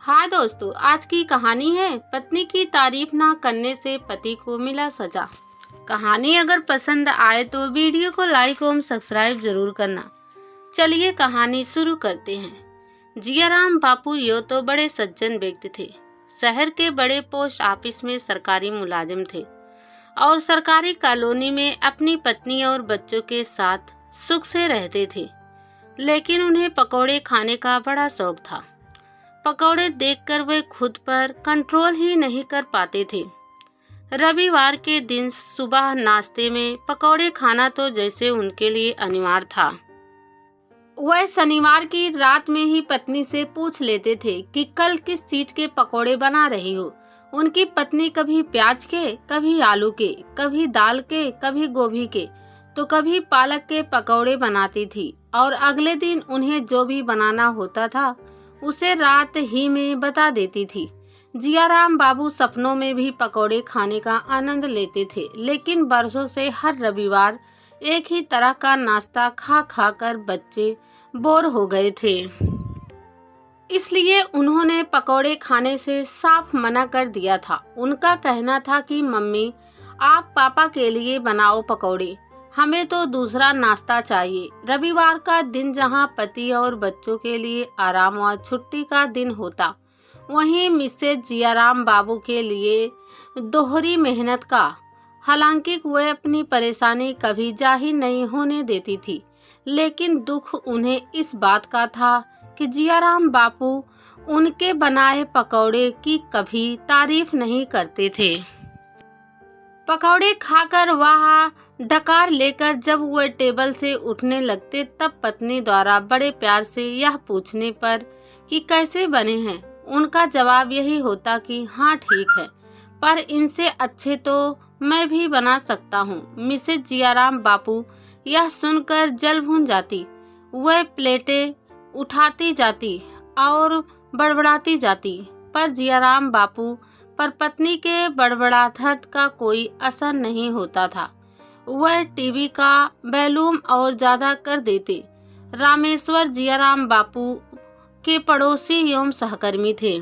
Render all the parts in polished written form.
हाँ दोस्तों, आज की कहानी है पत्नी की तारीफ ना करने से पति को मिला सजा। कहानी अगर पसंद आए तो वीडियो को लाइक और सब्सक्राइब जरूर करना। चलिए कहानी शुरू करते हैं। जियाराम बापू यो तो बड़े सज्जन व्यक्ति थे। शहर के बड़े पोस्ट ऑफिस में सरकारी मुलाजिम थे और सरकारी कॉलोनी में अपनी पत्नी और बच्चों के साथ सुख से रहते थे। लेकिन उन्हें पकौड़े खाने का बड़ा शौक था। पकौड़े देखकर वे खुद पर कंट्रोल ही नहीं कर पाते थे। रविवार के दिन सुबह नाश्ते में पकौड़े खाना तो जैसे उनके लिए अनिवार्य था। वह शनिवार की रात में ही पत्नी से पूछ लेते थे कि कल किस चीज के पकौड़े बना रही हो। उनकी पत्नी कभी प्याज के, कभी आलू के, कभी दाल के, कभी गोभी के, तो कभी पालक के पकौड़े बनाती थी और अगले दिन उन्हें जो भी बनाना होता था उसे रात ही में बता देती थी। जियाराम बाबू सपनों में भी पकौड़े खाने का आनंद लेते थे, लेकिन बरसों से हर रविवार एक ही तरह का नाश्ता खा खा कर बच्चे बोर हो गए थे। इसलिए उन्होंने पकौड़े खाने से साफ मना कर दिया था। उनका कहना था कि मम्मी, आप पापा के लिए बनाओ पकौड़े, हमें तो दूसरा नाश्ता चाहिए। रविवार का दिन जहां पति और बच्चों के लिए आराम और छुट्टी का दिन होता, वहीं मिसेज जियाराम बाबू के लिए दोहरी मेहनत का। हालांकि वह अपनी परेशानी कभी जाहिर नहीं होने देती थी, लेकिन दुख उन्हें इस बात का था कि जियाराम बापू उनके बनाए पकौड़े की कभी तारीफ नहीं करते थे। पकौड़े खाकर वह डकार लेकर जब वह टेबल से उठने लगते, तब पत्नी द्वारा बड़े प्यार से यह पूछने पर कि कैसे बने हैं, उनका जवाब यही होता कि हाँ ठीक है, पर इनसे अच्छे तो मैं भी बना सकता हूँ। मिसेज जियाराम बापू यह सुनकर जल भून जाती। वह प्लेटें उठाती जाती और बड़बड़ाती जाती, पर जियाराम बापू पर पत्नी के बड़बड़ाहट का कोई असर नहीं होता था। वह टीवी का वॉल्यूम और ज्यादा कर देते। रामेश्वर जियाराम बापू के पड़ोसी एवं सहकर्मी थे।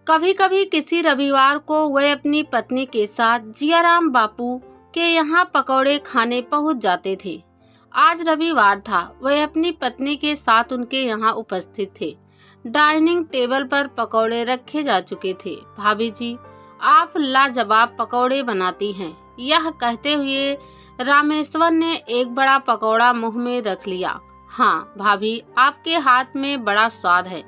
कभी कभी किसी रविवार को वह अपनी पत्नी के साथ जियाराम बापू के यहाँ पकौड़े खाने पहुँच जाते थे। आज रविवार था। वह अपनी पत्नी के साथ उनके यहाँ उपस्थित थे। डाइनिंग टेबल पर पकौड़े रखे जा चुके थे। भाभी जी, आप लाजवाब पकौड़े बनाती हैं, यह कहते हुए रामेश्वर ने एक बड़ा पकौड़ा मुंह में रख लिया। हाँ भाभी, आपके हाथ में बड़ा स्वाद है।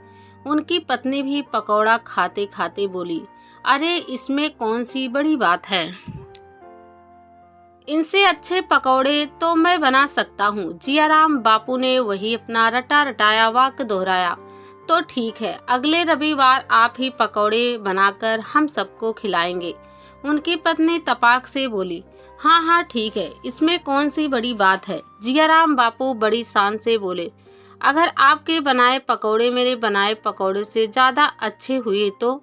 उनकी पत्नी भी पकौड़ा खाते खाते बोली। अरे इसमें कौन सी बड़ी बात है, इनसे अच्छे पकौड़े तो मैं बना सकता हूँ। जियाराम बापू ने वही अपना रटा रटाया वाक्य दोहराया। तो ठीक है, अगले रविवार आप ही पकौड़े बनाकर हम सबको खिलाएंगे। उनकी पत्नी तपाक से बोली। हाँ हाँ ठीक है, इसमें कौन सी बड़ी बात है। जियाराम बापू बड़ी शान से बोले। अगर आपके बनाए पकौड़े मेरे बनाए पकौड़े से ज्यादा अच्छे हुए तो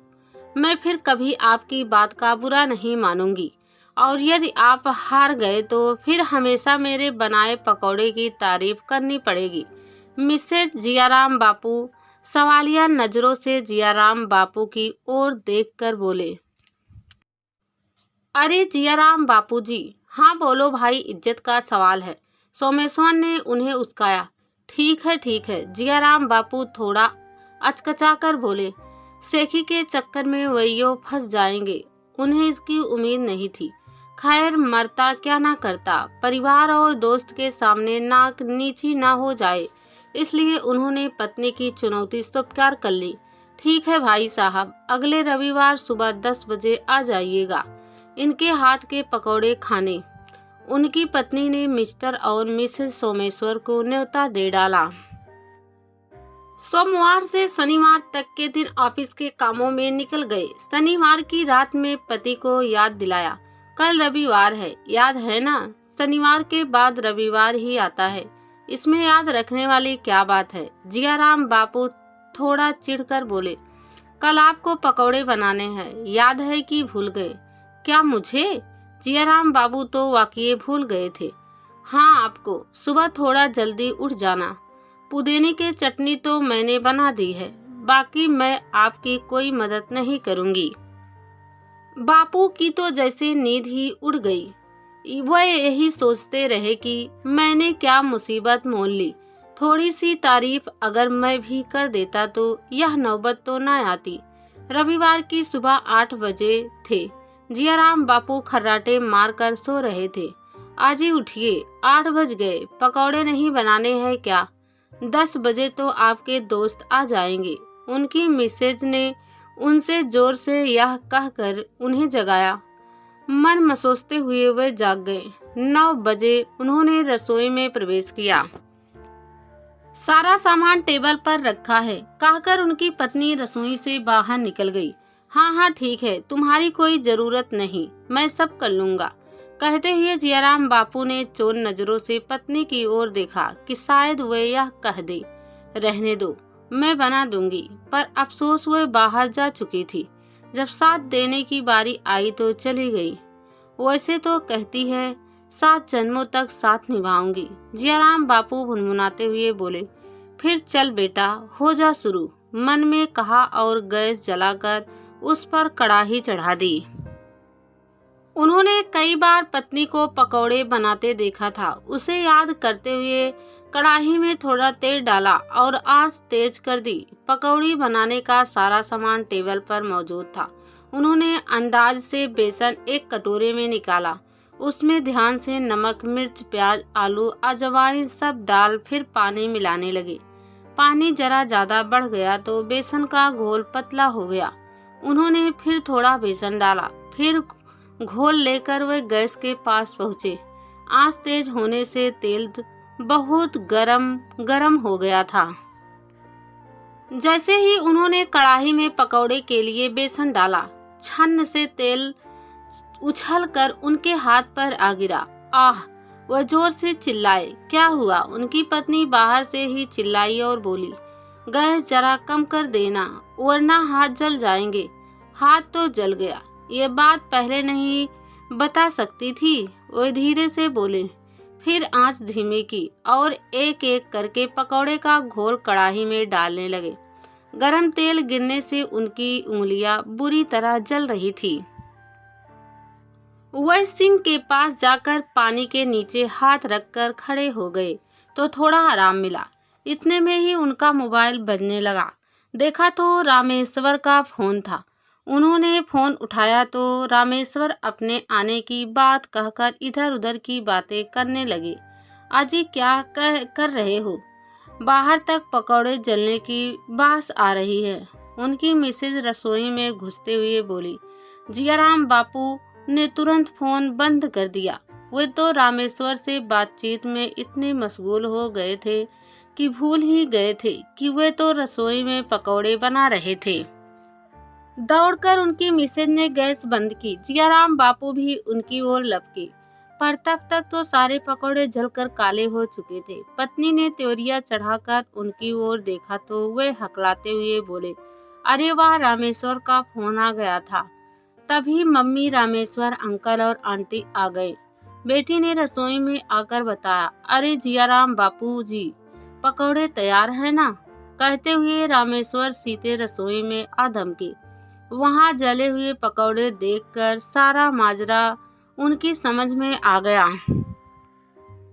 मैं फिर कभी आपकी बात का बुरा नहीं मानूंगी, और यदि आप हार गए तो फिर हमेशा मेरे बनाए पकौड़े की तारीफ करनी पड़ेगी। मिसेज जियाराम बापू सवालिया नजरों से जियाराम बापू की ओर देखकर बोले। अरे जियाराम बापू जी, हाँ बोलो भाई, इज्जत का सवाल है। सोमेश्वर ने उन्हें उस्काया। ठीक है, जियाराम बापू थोड़ा अचकचाकर बोले। सेखी के चक्कर में वैयो फंस जाएंगे। उन्हें इसकी उम्मीद नहीं थी। खैर, मरता क्या ना करता, परिवार और दोस्त के सामने नाक नीची ना हो जाए, इसलिए उन्होंने पत्नी की चुनौती स्वीकार कर ली। ठीक है भाई साहब, अगले रविवार सुबह 10 बजे आ जाइएगा इनके हाथ के पकौड़े खाने। उनकी पत्नी ने मिस्टर और मिसेस सोमेश्वर को न्योता दे डाला। सोमवार से शनिवार तक के दिन ऑफिस के कामों में निकल गए। शनिवार की रात में पति को याद दिलाया, कल रविवार है, याद है ना? शनिवार के बाद रविवार ही आता है, इसमें याद रखने वाली क्या बात है। जियाराम बापू थोड़ा चिढ़कर बोले। कल आपको पकौड़े बनाने हैं, याद है कि भूल गए? क्या मुझे? जियाराम बाबू तो वाकई भूल गए थे। हाँ आपको, सुबह थोड़ा जल्दी उठ जाना। पुदीने की चटनी तो मैंने बना दी है, बाकी मैं आपकी कोई मदद नहीं करूंगी। बापू की तो जैसे नींद ही उड़ गई। वह यही सोचते रहे कि मैंने क्या मुसीबत मोल ली। थोड़ी सी तारीफ अगर मैं भी कर देता तो यह नौबत तो न आती। रविवार की सुबह 8 बजे थे। जियाराम बापू खर्राटे मारकर सो रहे थे। आज ही उठिए, 8 बज गए, पकौड़े नहीं बनाने हैं क्या? 10 बजे तो आपके दोस्त आ जाएंगे। उनकी मिसेज ने उनसे जोर से यह कहकर उन्हें जगाया। मन मसोसते हुए वे जाग गए। 9 बजे उन्होंने रसोई में प्रवेश किया। सारा सामान टेबल पर रखा है, कहकर उनकी पत्नी रसोई से बाहर निकल गई। हाँ हाँ ठीक है, तुम्हारी कोई जरूरत नहीं, मैं सब कर लूंगा, कहते हुए जियाराम बापू ने चोर नजरों से पत्नी की ओर देखा कि शायद वे यह कह दे, रहने दो, मैं बना दूंगी। पर अफसोस वे बाहर जा चुकी थी। जब साथ देने की बारी आई तो चली गई। वैसे तो कहती है 7 जन्मों तक साथ निभाऊंगी। जियाराम बापू भुनभुनाते हुए बोले, फिर चल बेटा, हो जा शुरू, मन में कहा और गैस जलाकर उस पर कड़ाही चढ़ा दी। उन्होंने कई बार पत्नी को पकौड़े बनाते देखा था। उसे याद करते हुए कड़ाही में थोड़ा तेल डाला और आंच तेज कर दी। पकौड़ी बनाने का सारा सामान टेबल पर मौजूद था। उन्होंने अंदाज से बेसन एक कटोरे में निकाला। उसमें ध्यान से नमक, मिर्च, प्याज, आलू, अजवाइन सब डाल फिर पानी मिलाने लगे। पानी जरा ज्यादा बढ़ गया तो बेसन का घोल पतला हो गया। उन्होंने फिर थोड़ा बेसन डाला। फिर घोल लेकर वे गैस के पास पहुँचे। आंच तेज होने से तेल बहुत गरम हो गया था। जैसे ही उन्होंने कढ़ाई में पकौड़े के लिए बेसन डाला, छन्न से तेल उछलकर उनके हाथ पर आ गिरा। आह! वह जोर से चिल्लाए। क्या हुआ? उनकी पत्नी बाहर से ही चिल्लाई और बोली, गैस जरा कम कर देना, वरना हाथ जल जाएंगे। हाथ तो जल गया, ये बात पहले नहीं बता सकती थी, वो धीरे से बोले। फिर आंच धीमी की और एक एक करके पकौड़े का घोल कढ़ाई में डालने लगे। गरम तेल गिरने से उनकी उंगलियां बुरी तरह जल रही थी। वह सिंक के पास जाकर पानी के नीचे हाथ रखकर खड़े हो गए तो थोड़ा आराम मिला। इतने में ही उनका मोबाइल बजने लगा। देखा तो रामेश्वर का फोन था। उन्होंने फोन उठाया तो रामेश्वर अपने आने की बात कहकर इधर उधर की बातें करने लगे। अजी क्या कर रहे हो? बाहर तक पकौड़े जलने की बास आ रही है, उनकी मिसेज रसोई में घुसते हुए बोली। जियाराम बापू ने तुरंत फोन बंद कर दिया। वे तो रामेश्वर से बातचीत में इतने मशगूल हो गए थे कि भूल ही गए थे कि वे तो रसोई में पकौड़े बना रहे थे। दौड़कर उनकी मिसेज ने गैस बंद की। जियाराम बापू भी उनकी ओर लपके, पर तब तक तो सारे पकौड़े जलकर काले हो चुके थे। पत्नी ने त्योरिया चढ़ाकर उनकी ओर देखा तो वे हकलाते हुए बोले, अरे वाह, रामेश्वर का फोन आ गया था। तभी मम्मी, रामेश्वर अंकल और आंटी आ गए। बेटी ने रसोई में आकर बताया, अरे जियाराम बापू जी, पकौड़े तैयार है ना? कहते हुए रामेश्वर सीते रसोई में आ धमके। वहां जले हुए पकौड़े देखकर सारा माजरा उनकी समझ में आ गया।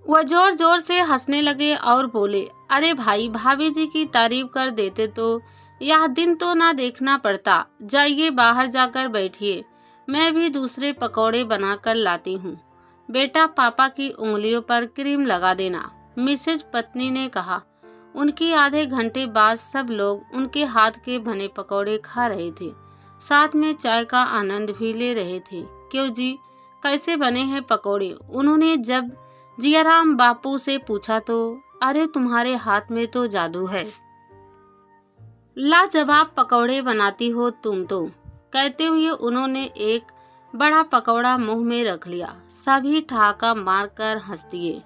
वह जोर जोर से हंसने लगे और बोले, अरे भाई, भाभी जी की तारीफ कर देते तो यह दिन तो ना देखना पड़ता। जाइए बाहर जाकर बैठिए, मैं भी दूसरे पकौड़े बनाकर लाती हूँ। बेटा, पापा की उंगलियों पर क्रीम लगा देना, मिसेज पत्नी ने कहा। उनकी आधे घंटे बाद सब लोग उनके हाथ के बने पकौड़े खा रहे थे, साथ में चाय का आनंद भी ले रहे थे। क्यों जी, कैसे बने हैं पकौड़े? उन्होंने जब जियाराम बापू से पूछा तो, अरे तुम्हारे हाथ में तो जादू है, लाजवाब पकौड़े बनाती हो तुम तो। कहते हुए उन्होंने एक बड़ा पकौड़ा मुंह में रख लिया। सभी ठहाका मारकर हंस दिए।